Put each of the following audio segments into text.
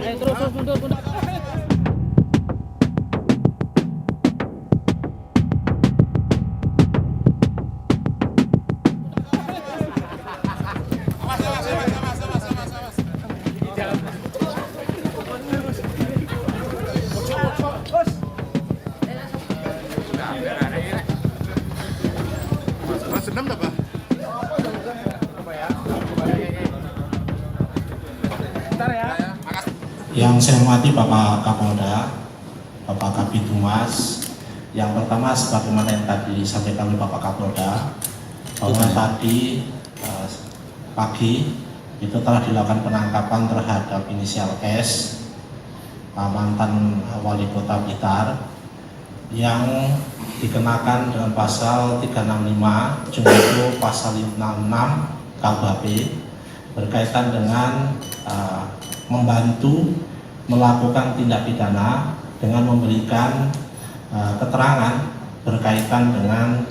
Terus mundur. Senam apa? Yang saya hormati Bapak Kapolda, Bapak Kabid Humas. Yang pertama, sebagaimana yang tadi disampaikan oleh Bapak Kapolda, bahwa tadi pagi itu telah dilakukan penangkapan terhadap inisial S, mantan wali kota Blitar, yang dikenakan dengan pasal 365 junto pasal 56 KUHP berkaitan dengan membantu melakukan tindak pidana dengan memberikan keterangan berkaitan dengan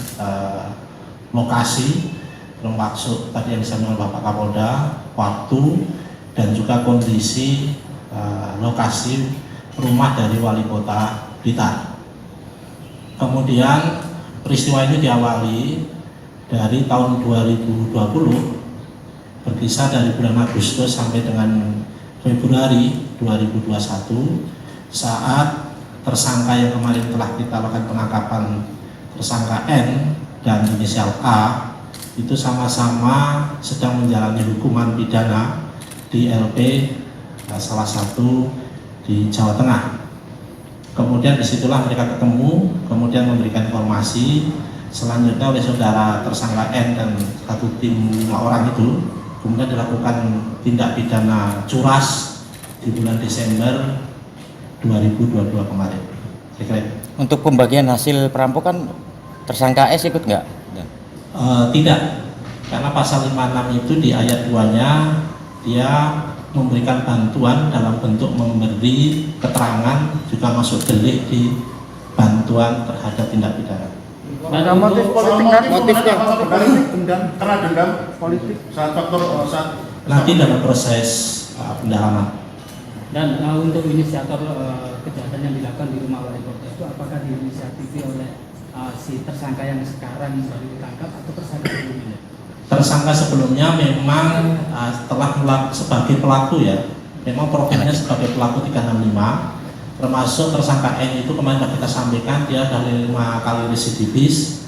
lokasi, maksud tadi yang disampaikan Bapak Kapolda, waktu dan juga kondisi lokasi rumah dari wali kota Blitar. Kemudian peristiwa ini diawali dari tahun 2020, berkisar dari bulan Agustus sampai dengan Februari 2021, saat tersangka yang kemarin telah kita lakukan penangkapan, tersangka N dan inisial A, itu sama-sama sedang menjalani hukuman pidana di LP salah satu di Jawa Tengah. Kemudian disitulah mereka ketemu, kemudian memberikan informasi. Selanjutnya oleh saudara tersangka N dan satu tim 5 orang itu kemudian dilakukan tindak pidana curas di bulan Desember 2022 kemarin. Saya kira. Untuk pembagian hasil perampokan tersangka S ikut nggak? Tidak, karena pasal 56 itu di ayat 2-nya dia memberikan bantuan dalam bentuk memberi keterangan, juga masuk delik di bantuan terhadap tindak pidana. Ada motif politik tadi, motifnya dendam, karena dendam politik saat faktor saat Nanti dalam proses pendalaman. Dan untuk inisiator kejahatan yang dilakukan di rumah wali kota itu apakah diinisiatifi oleh si tersangka yang sekarang baru ditangkap atau tersangka sebelumnya? Tersangka sebelumnya memang telah sebagai pelaku ya, memang profilnya sebagai pelaku 365, termasuk tersangka N itu kemarin sudah kita sampaikan dia dari 5 kali residivis,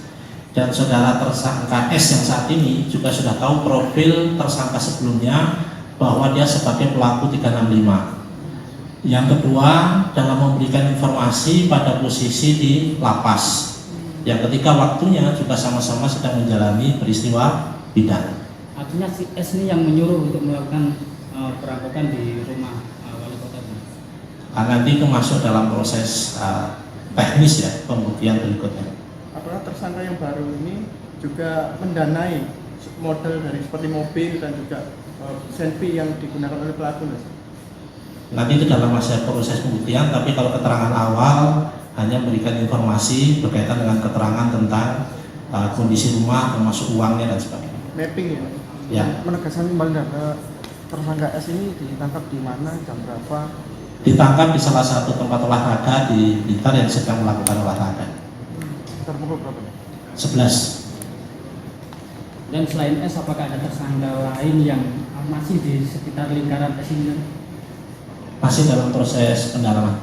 dan saudara tersangka S yang saat ini juga sudah tahu profil tersangka sebelumnya bahwa dia sebagai pelaku 365. Yang kedua, dalam memberikan informasi pada posisi di lapas. Yang ketiga, waktunya juga sama-sama sedang menjalani peristiwa pidana. Artinya si S ini yang menyuruh untuk melakukan perampokan di rumah wali kota ini. Nanti itu masuk dalam proses teknis ya, pembuktian berikutnya. apakah tersangka yang baru ini juga mendanai model dari seperti mobil dan juga senpi yang digunakan oleh pelaku? Nanti itu dalam masa proses pembuktian, tapi kalau keterangan awal hanya memberikan informasi berkaitan dengan keterangan tentang kondisi rumah, termasuk uangnya dan sebagainya. Mapping ya? Ya. Menegaskan kembali tersangka S ini ditangkap di mana, jam berapa? Ditangkap di salah satu tempat olahraga di Blitar yang sedang melakukan olahraga. Sekitar pukul berapa? 11. Dan selain S, apakah ada tersangka lain yang masih di sekitar lingkaran S ini? Masih dalam proses pendalaman.